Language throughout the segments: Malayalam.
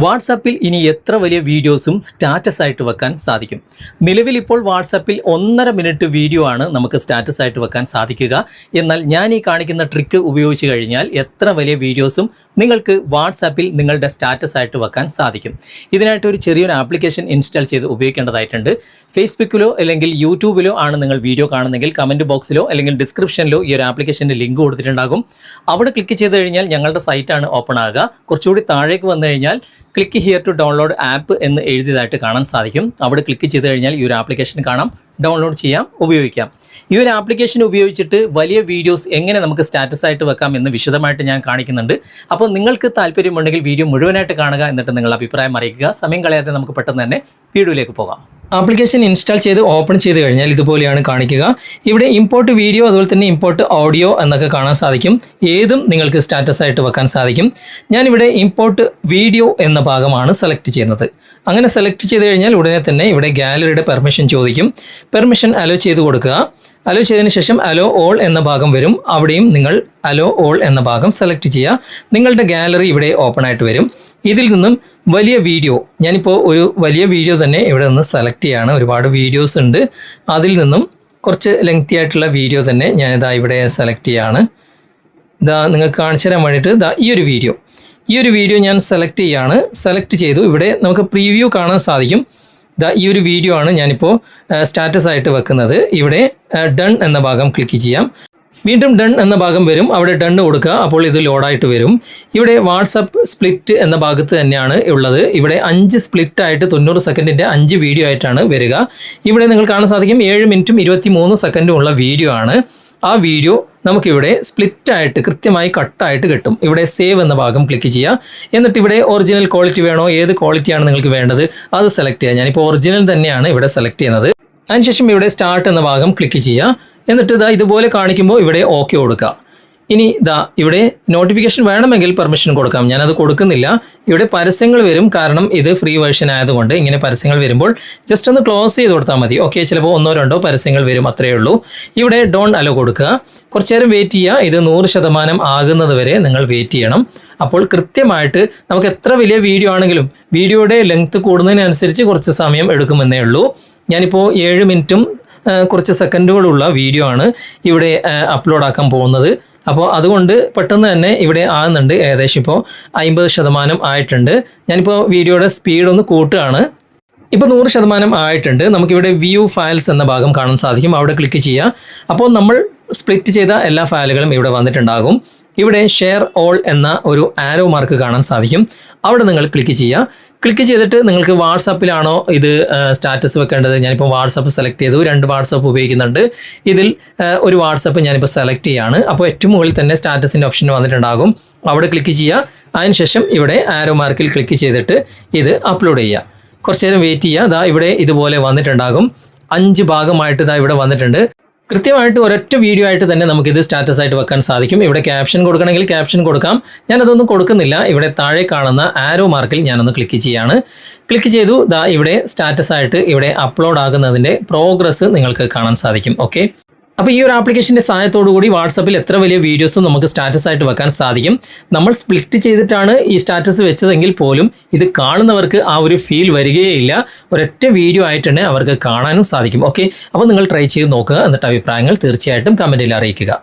വാട്സാപ്പിൽ ഇനി എത്ര വലിയ വീഡിയോസും സ്റ്റാറ്റസ് ആയിട്ട് വെക്കാൻ സാധിക്കും. നിലവിൽ ഇപ്പോൾ വാട്സാപ്പിൽ 1.5 മിനിറ്റ് വീഡിയോ ആണ് നമുക്ക് സ്റ്റാറ്റസ് ആയിട്ട് വെക്കാൻ സാധിക്കുക. എന്നാൽ ഞാൻ ഈ കാണിക്കുന്ന ട്രിക്ക് ഉപയോഗിച്ച് കഴിഞ്ഞാൽ എത്ര വലിയ വീഡിയോസും നിങ്ങൾക്ക് വാട്സാപ്പിൽ നിങ്ങളുടെ സ്റ്റാറ്റസ് ആയിട്ട് വെക്കാൻ സാധിക്കും. ഇതിനായിട്ട് ഒരു ചെറിയൊരു ആപ്ലിക്കേഷൻ ഇൻസ്റ്റാൾ ചെയ്ത് ഉപയോഗിക്കേണ്ടതായിട്ടുണ്ട്. ഫേസ്ബുക്കിലോ അല്ലെങ്കിൽ യൂട്യൂബിലോ ആണ് നിങ്ങൾ വീഡിയോ കാണുന്നെങ്കിൽ കമൻറ്റ് ബോക്സിലോ അല്ലെങ്കിൽ ഡിസ്ക്രിപ്ഷനിലോ ഈ ഒരു ആപ്ലിക്കേഷൻ്റെ ലിങ്ക് കൊടുത്തിട്ടുണ്ടാകും. അവിടെ ക്ലിക്ക് ചെയ്ത് കഴിഞ്ഞാൽ ഞങ്ങളുടെ സൈറ്റാണ് ഓപ്പൺ ആകുക. കുറച്ചുകൂടി താഴേക്ക് വന്നു കഴിഞ്ഞാൽ click here to download app എന്ന് എഴുതിയതായിട്ട് കാണാൻ സാധിക്കും. അവിടെ ക്ലിക്ക് ചെയ്ത് കഴിഞ്ഞാൽ ഈ ഒരു ആപ്ലിക്കേഷൻ കാണാം, ഡൗൺലോഡ് ചെയ്യാം, ഉപയോഗിക്കാം. ഈ ഒരു ആപ്ലിക്കേഷൻ ഉപയോഗിച്ചിട്ട് വലിയ വീഡിയോസ് എങ്ങനെ നമുക്ക് സ്റ്റാറ്റസ് ആയിട്ട് വെക്കാം എന്ന് വിശദമായിട്ട് ഞാൻ കാണിക്കുന്നുണ്ട്. അപ്പോൾ നിങ്ങൾക്ക് താല്പര്യമുണ്ടെങ്കിൽ വീഡിയോ മുഴുവനായിട്ട് കാണുക, എന്നിട്ട് നിങ്ങളുടെ അഭിപ്രായം അറിയിക്കുക. സമയം കളയാതെ നമുക്ക് പെട്ടെന്ന് തന്നെ വീഡിയോയിലേക്ക് പോകാം. ആപ്ലിക്കേഷൻ ഇൻസ്റ്റാൾ ചെയ്ത് ഓപ്പൺ ചെയ്ത് കഴിഞ്ഞാൽ ഇതുപോലെയാണ് കാണിക്കുക. ഇവിടെ ഇമ്പോർട്ട് വീഡിയോ അതുപോലെ തന്നെ ഇമ്പോർട്ട് ഓഡിയോ എന്നൊക്കെ കാണാൻ സാധിക്കും. ഏതും നിങ്ങൾക്ക് സ്റ്റാറ്റസ് ആയിട്ട് വെക്കാൻ സാധിക്കും. ഞാനിവിടെ ഇമ്പോർട്ട് വീഡിയോ എന്ന ഭാഗമാണ് സെലക്ട് ചെയ്യുന്നത്. അങ്ങനെ സെലക്ട് ചെയ്ത് കഴിഞ്ഞാൽ ഉടനെ തന്നെ ഇവിടെ ഗാലറിയുടെ പെർമിഷൻ ചോദിക്കും. പെർമിഷൻ അലോ ചെയ്ത് കൊടുക്കുക. അലോ ചെയ്തതിന് ശേഷം അലോ ഓൾ എന്ന ഭാഗം വരും. അവിടെയും നിങ്ങൾ അലോ ഓൾ എന്ന ഭാഗം സെലക്ട് ചെയ്യുക. നിങ്ങളുടെ ഗാലറി ഇവിടെ ഓപ്പൺ ആയിട്ട് വരും. ഇതിൽ നിന്നും വലിയ വീഡിയോ, ഞാനിപ്പോൾ ഒരു വലിയ വീഡിയോ തന്നെ ഇവിടെ നിന്ന് സെലക്ട് ചെയ്യുകയാണ്. ഒരുപാട് വീഡിയോസ് ഉണ്ട്. അതിൽ നിന്നും കുറച്ച് ലെങ്തി ആയിട്ടുള്ള വീഡിയോ തന്നെ ഞാനിതാ ഇവിടെ സെലക്ട് ചെയ്യുകയാണ്. ഇതാ നിങ്ങൾക്ക് കാണിച്ചു തരാൻ വേണ്ടിയിട്ട് ഈ ഒരു വീഡിയോ ഞാൻ സെലക്ട് ചെയ്യുകയാണ്. സെലക്ട് ചെയ്തു. ഇവിടെ നമുക്ക് പ്രീവ്യൂ കാണാൻ സാധിക്കും. ഈ ഒരു വീഡിയോ ആണ് ഞാനിപ്പോൾ സ്റ്റാറ്റസ് ആയിട്ട് വെക്കുന്നത്. ഇവിടെ ഡൺ എന്ന ഭാഗം ക്ലിക്ക് ചെയ്യാം. വീണ്ടും ഡൺ എന്ന ഭാഗം വരും. അവിടെ ഡൺ കൊടുക്കുക. അപ്പോൾ ഇത് ലോഡായിട്ട് വരും. ഇവിടെ വാട്സപ്പ് സ്പ്ലിറ്റ് എന്ന ഭാഗത്ത് തന്നെയാണ് ഉള്ളത്. ഇവിടെ 5 സ്പ്ലിറ്റായിട്ട് 90 സെക്കൻഡിൻ്റെ 5 വീഡിയോ ആയിട്ടാണ് വരിക. ഇവിടെ നിങ്ങൾ കാണാൻ സാധിക്കും 7 മിനിറ്റും 23 സെക്കൻഡും ഉള്ള വീഡിയോ ആണ്. ആ വീഡിയോ നമുക്കിവിടെ സ്പ്ലിറ്റായിട്ട് കൃത്യമായി കട്ടായിട്ട് കിട്ടും. ഇവിടെ സേവ് എന്ന ഭാഗം ക്ലിക്ക് ചെയ്യുക. എന്നിട്ട് ഇവിടെ ഒറിജിനൽ ക്വാളിറ്റി വേണോ, ഏത് ക്വാളിറ്റിയാണ് നിങ്ങൾക്ക് വേണ്ടത് അത് സെലക്ട് ചെയ്യുക. ഞാനിപ്പോൾ ഒറിജിനൽ തന്നെയാണ് ഇവിടെ സെലക്ട് ചെയ്യുന്നത്. അതിനുശേഷം ഇവിടെ സ്റ്റാർട്ട് എന്ന ഭാഗം ക്ലിക്ക് ചെയ്യുക. എന്നിട്ട് ഇതുപോലെ കാണിക്കുമ്പോൾ ഇവിടെ ഓക്കെ കൊടുക്കുക. ഇനി ഇവിടെ നോട്ടിഫിക്കേഷൻ വേണമെങ്കിൽ പെർമിഷൻ കൊടുക്കാം. ഞാനത് കൊടുക്കുന്നില്ല. ഇവിടെ പരസ്യങ്ങൾ വരും, കാരണം ഇത് ഫ്രീ വേർഷൻ ആയതുകൊണ്ട് ഇങ്ങനെ പരസ്യങ്ങൾ വരുമ്പോൾ ജസ്റ്റ് ഒന്ന് ക്ലോസ് ചെയ്ത് കൊടുത്താൽ മതി. ഓക്കെ, ചിലപ്പോൾ 1-2 പരസ്യങ്ങൾ വരും, അത്രയേ ഉള്ളൂ. ഇവിടെ ഡോൺ അലോ കൊടുക്കുക. കുറച്ച് നേരം വെയിറ്റ് ചെയ്യുക. ഇത് 100% ആകുന്നത് വരെ നിങ്ങൾ വെയിറ്റ് ചെയ്യണം. അപ്പോൾ കൃത്യമായിട്ട് നമുക്ക് എത്ര വലിയ വീഡിയോ ആണെങ്കിലും വീഡിയോയുടെ ലെങ്ത് കൂടുന്നതിനനുസരിച്ച് കുറച്ച് സമയം എടുക്കുമെന്നേ ഉള്ളൂ. ഞാനിപ്പോൾ 7 മിനിറ്റും കുറച്ച് സെക്കൻഡുകളുള്ള വീഡിയോ ആണ് ഇവിടെ അപ്ലോഡ് ആക്കാൻ പോകുന്നത്. അപ്പോൾ അതുകൊണ്ട് പെട്ടെന്ന് തന്നെ ഇവിടെ ആകുന്നുണ്ട്. ഏകദേശം ഇപ്പോൾ 50% ആയിട്ടുണ്ട്. ഞാനിപ്പോൾ വീഡിയോയുടെ സ്പീഡ് ഒന്ന് കൂട്ടുകയാണ്. ഇപ്പോൾ 100% ആയിട്ടുണ്ട്. നമുക്കിവിടെ വ്യൂ ഫയൽസ് എന്ന ഭാഗം കാണാൻ സാധിക്കും. അവിടെ ക്ലിക്ക് ചെയ്യുക. അപ്പോൾ നമ്മൾ സ്പ്ലിറ്റ് ചെയ്ത എല്ലാ ഫയലുകളും ഇവിടെ വന്നിട്ടുണ്ടാകും. ഇവിടെ ഷെയർ ഓൾ എന്ന ഒരു ആരോ മാർക്ക് കാണാൻ സാധിക്കും. അവിടെ നിങ്ങൾ ക്ലിക്ക് ചെയ്യുക. ക്ലിക്ക് ചെയ്തിട്ട് നിങ്ങൾക്ക് വാട്സാപ്പിലാണോ ഇത് സ്റ്റാറ്റസ് വെക്കേണ്ടത്. ഞാനിപ്പോൾ വാട്സാപ്പ് സെലക്ട് ചെയ്തു. 2 വാട്സാപ്പ് ഉപയോഗിക്കുന്നുണ്ട്. ഇതിൽ ഒരു വാട്സാപ്പ് ഞാനിപ്പോൾ സെലക്ട് ചെയ്യുകയാണ്. അപ്പോൾ ഏറ്റവും മുകളിൽ തന്നെ സ്റ്റാറ്റസിൻ്റെ ഓപ്ഷൻ വന്നിട്ടുണ്ടാകും. അവിടെ ക്ലിക്ക് ചെയ്യുക. അതിനുശേഷം ഇവിടെ ആരോ മാർക്കിൽ ക്ലിക്ക് ചെയ്തിട്ട് ഇത് അപ്ലോഡ് ചെയ്യുക. കുറച്ച് നേരം വെയിറ്റ് ചെയ്യുക. ഇവിടെ ഇതുപോലെ വന്നിട്ടുണ്ടാകും. 5 ഭാഗമായിട്ട് ഇവിടെ വന്നിട്ടുണ്ട്. കൃത്യമായിട്ട് ഒരൊറ്റ വീഡിയോ ആയിട്ട് തന്നെ നമുക്കിത് സ്റ്റാറ്റസ് ആയിട്ട് വെക്കാൻ സാധിക്കും. ഇവിടെ ക്യാപ്ഷൻ കൊടുക്കണമെങ്കിൽ ക്യാപ്ഷൻ കൊടുക്കാം. ഞാനതൊന്നും കൊടുക്കുന്നില്ല. ഇവിടെ താഴെ കാണുന്ന ആരോ മാർക്കിൽ ഞാനൊന്ന് ക്ലിക്ക് ചെയ്യാണ്. ക്ലിക്ക് ചെയ്തു. ഇവിടെ സ്റ്റാറ്റസ് ആയിട്ട് ഇവിടെ അപ്ലോഡ് ആകുന്നതിൻ്റെ പ്രോഗ്രസ് നിങ്ങൾക്ക് കാണാൻ സാധിക്കും. ഓക്കെ, അപ്പോൾ ഈ ഒരു ആപ്ലിക്കേഷൻ്റെ സഹായത്തോടു കൂടി വാട്സാപ്പിൽ എത്ര വലിയ വീഡിയോസും നമുക്ക് സ്റ്റാറ്റസ് ആയിട്ട് വെക്കാൻ സാധിക്കും. നമ്മൾ സ്പ്ലിറ്റ് ചെയ്തിട്ടാണ് ഈ സ്റ്റാറ്റസ് വെച്ചതെങ്കിൽ പോലും ഇത് കാണുന്നവർക്ക് ആ ഒരു ഫീൽ വരികയില്ല. ഒരൊറ്റ വീഡിയോ ആയിട്ട് തന്നെ അവർക്ക് കാണാനും സാധിക്കും. ഓക്കെ, അപ്പോൾ നിങ്ങൾ ട്രൈ ചെയ്ത് നോക്കുക. എന്നിട്ട് അഭിപ്രായങ്ങൾ തീർച്ചയായിട്ടും കമൻറ്റിൽ അറിയിക്കുക.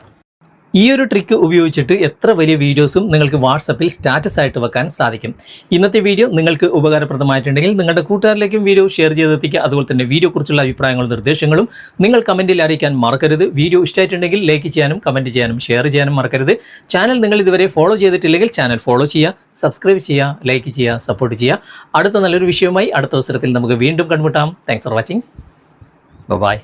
ഈ ഒരു ട്രിക്ക് ഉപയോഗിച്ചിട്ട് എത്ര വലിയ വീഡിയോസും നിങ്ങൾക്ക് വാട്സാപ്പിൽ സ്റ്റാറ്റസ് ആയിട്ട് വെക്കാൻ സാധിക്കും. ഇന്നത്തെ വീഡിയോ നിങ്ങൾക്ക് ഉപകാരപ്രദമായിട്ടുണ്ടെങ്കിൽ നിങ്ങളുടെ കൂട്ടുകാരിലേക്കും വീഡിയോ ഷെയർ ചെയ്തെത്തിക്കുക. അതുപോലെ തന്നെ വീഡിയോയെക്കുറിച്ചുള്ള അഭിപ്രായങ്ങളും നിർദ്ദേശങ്ങളും നിങ്ങൾ കമൻറ്റിൽ അറിയിക്കാൻ മറക്കരുത്. വീഡിയോ ഇഷ്ടമായിട്ടുണ്ടെങ്കിൽ ലൈക്ക് ചെയ്യാനും കമൻറ്റ് ചെയ്യാനും ഷെയർ ചെയ്യാനും മറക്കരുത്. ചാനൽ നിങ്ങൾ ഇതുവരെ ഫോളോ ചെയ്തിട്ടില്ലെങ്കിൽ ചാനൽ ഫോളോ ചെയ്യുക, സബ്സ്ക്രൈബ് ചെയ്യുക, ലൈക്ക് ചെയ്യുക, സപ്പോർട്ട് ചെയ്യുക. അടുത്ത നല്ലൊരു വിഷയവുമായി അടുത്ത അവസരത്തിൽ നമുക്ക് വീണ്ടും കണ്ടുമുട്ടാം. Thanks for watching. ബൈ.